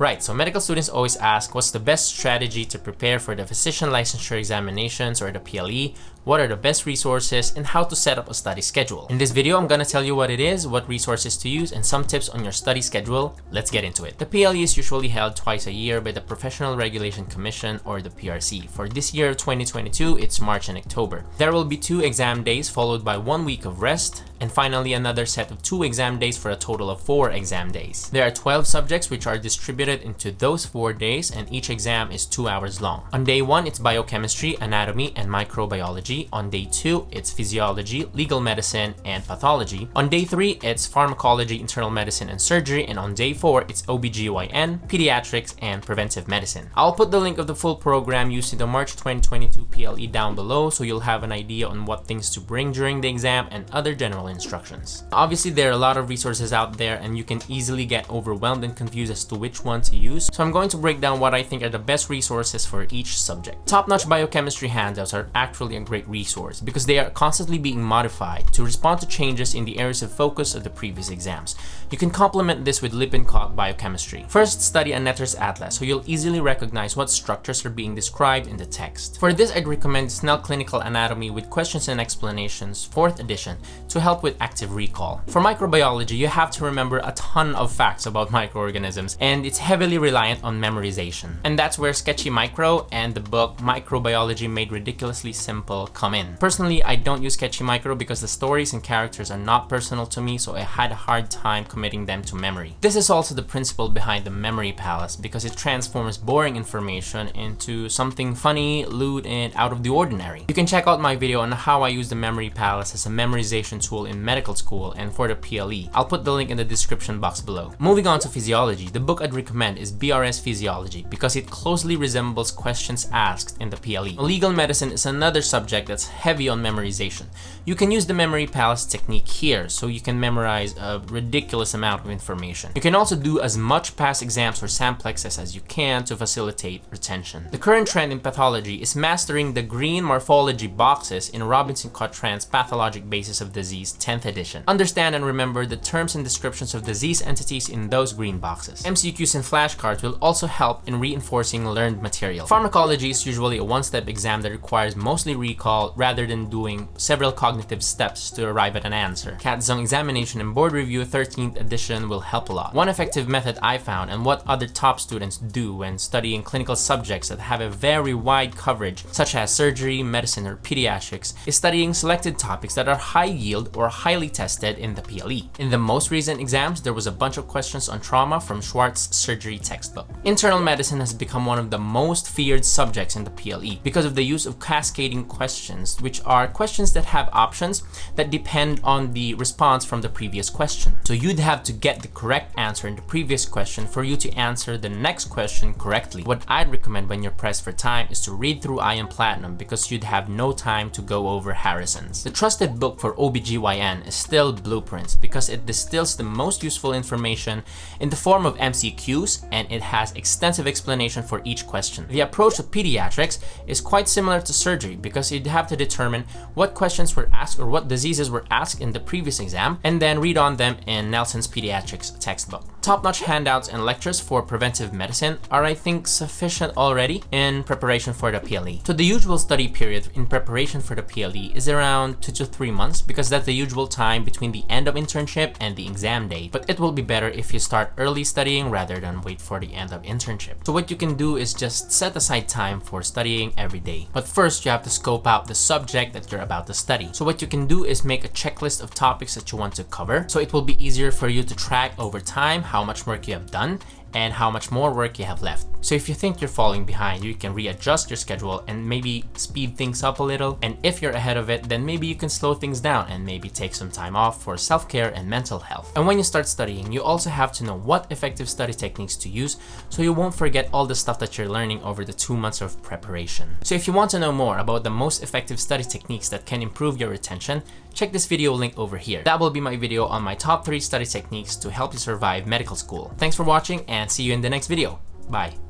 Right, so medical students always ask what's the best strategy to prepare for the physician licensure examinations or the PLE, what are the best resources, and how to set up a study schedule. In this video, I'm gonna tell you what it is, what resources to use, and some tips on your study schedule. Let's get into it. The PLE is usually held twice a year by the Professional Regulation Commission or the PRC. For this year, 2022, it's March and October. There will be 2 exam days followed by 1 week of rest, and finally another set of 2 exam days for a total of 4 exam days. There are 12 subjects which are distributed into those 4 days, and each exam is 2 hours long. On day 1, it's biochemistry, anatomy, and microbiology. On day 2, it's physiology, legal medicine, and pathology. On day 3, it's pharmacology, internal medicine, and surgery. And on day 4, it's OBGYN, pediatrics, and preventive medicine. I'll put the link of the full program using the March 2022 PLE down below, so you'll have an idea on what things to bring during the exam and other general instructions. Obviously, there are a lot of resources out there, and you can easily get overwhelmed and confused as to which one to use. So I'm going to break down what I think are the best resources for each subject. Top-notch biochemistry handouts are actually a great resource because they are constantly being modified to respond to changes in the areas of focus of the previous exams. You can complement this with Lippincott biochemistry. First, study a Netter's Atlas so you'll easily recognize what structures are being described in the text. For this, I'd recommend Snell Clinical Anatomy with Questions and Explanations, 4th edition, to help with active recall. For microbiology, you have to remember a ton of facts about microorganisms, and it's heavily reliant on memorization. And that's where Sketchy Micro and the book Microbiology Made Ridiculously Simple come in. Personally, I don't use Sketchy Micro because the stories and characters are not personal to me, so I had a hard time committing them to memory. This is also the principle behind the Memory Palace because it transforms boring information into something funny, lewd, and out of the ordinary. You can check out my video on how I use the Memory Palace as a memorization tool in medical school and for the PLE. I'll put the link in the description box below. Moving on to physiology, the book I'd recommend is BRS Physiology because it closely resembles questions asked in the PLE. Legal medicine is another subject that's heavy on memorization. You can use the Memory Palace technique here so you can memorize a ridiculous amount of information. You can also do as much past exams or samplexes as you can to facilitate retention. The current trend in pathology is mastering the green morphology boxes in Robinson-Cotran's Pathologic Basis of Disease 10th edition. Understand and remember the terms and descriptions of disease entities in those green boxes. MCQs and flashcards will also help in reinforcing learned material. Pharmacology is usually a one-step exam that requires mostly recall rather than doing several cognitive steps to arrive at an answer. Katzong Examination and Board Review 13th edition will help a lot. One effective method I found and what other top students do when studying clinical subjects that have a very wide coverage, such as surgery, medicine, or pediatrics, is studying selected topics that are high yield or highly tested in the PLE. In the most recent exams, there was a bunch of questions on trauma from Schwartz's surgery textbook. Internal medicine has become one of the most feared subjects in the PLE because of the use of cascading questions, which are questions that have options that depend on the response from the previous question. So you'd have to get the correct answer in the previous question for you to answer the next question correctly. What I'd recommend when you're pressed for time is to read through I Am Platinum because you'd have no time to go over Harrison's. The trusted book for OBGYN is still Blueprints because it distills the most useful information in the form of MCQs and it has extensive explanation for each question. The approach to pediatrics is quite similar to surgery because you'd have to determine what questions were asked or what diseases were asked in the previous exam and then read on them in Nelson's pediatrics textbook. Top-notch handouts and lectures for preventive medicine are, I think, sufficient already in preparation for the PLE. So the usual study period in preparation for the PLE is around 2 to 3 months because that's the usual time between the end of internship and the exam date. But it will be better if you start early studying rather than wait for the end of internship. So what you can do is just set aside time for studying every day. But first, you have to scope out the subject that you're about to study. So what you can do is make a checklist of topics that you want to cover. So it will be easier for you to track over time how much work you have done and how much more work you have left. So if you think you're falling behind, you can readjust your schedule and maybe speed things up a little. And if you're ahead of it, then maybe you can slow things down and maybe take some time off for self-care and mental health. And when you start studying, you also have to know what effective study techniques to use so you won't forget all the stuff that you're learning over the 2 months of preparation. So if you want to know more about the most effective study techniques that can improve your retention, check this video link over here. That will be my video on my top 3 study techniques to help you survive medical school. Thanks for watching and see you in the next video. Bye.